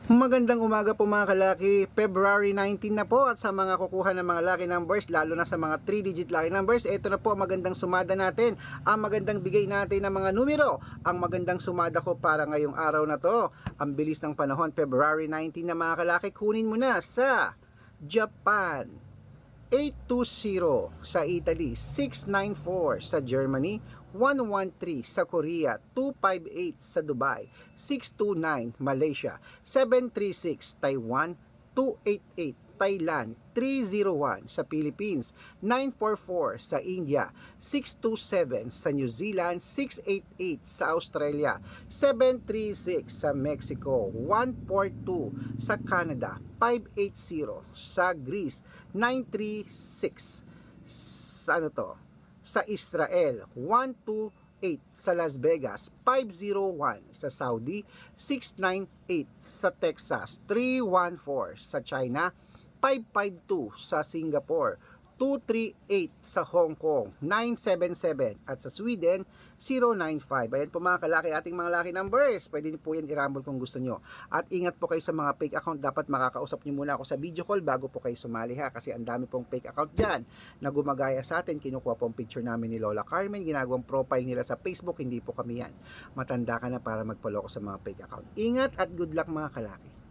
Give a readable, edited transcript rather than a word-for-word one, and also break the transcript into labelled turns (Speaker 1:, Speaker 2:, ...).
Speaker 1: Magandang umaga po mga kalaki, February 19 na po, at sa mga kukuha ng mga lucky numbers, lalo na sa mga 3-digit lucky numbers, ito na po ang magandang sumada natin, ang magandang bigay natin ng mga numero, ang magandang sumada ko para ngayong araw na to. Ang bilis ng panahon, February 19 na mga kalaki, kunin mo na sa Japan 820, sa Italy 694, sa Germany 113, sa Korea 258, sa Dubai 629, Malaysia 736, Taiwan 288, Thailand 301, sa Philippines 944, sa India 627, sa New Zealand 688, sa Australia 736, sa Mexico 142, sa Canada 580, sa Greece 936, sa sa Israel 128, sa Las Vegas 501, sa Saudi 698, sa Texas 314, sa China 552, sa Singapore 238, sa Hong Kong 977, at sa Sweden 095. Ayan po mga kalaki, ating mga lucky numbers. Pwede niyo po yan i-rumble kung gusto nyo. At ingat po kayo sa mga fake account. Dapat makakausap nyo muna ako sa video call bago po kayo sumali ha, kasi ang dami pong fake account dyan na gumagaya sa atin. Kinukuha po ang picture namin ni Lola Carmen, ginagawang profile nila sa Facebook. Hindi po kami yan. Matanda ka na para magpaloko sa mga fake account. Ingat at good luck mga kalaki.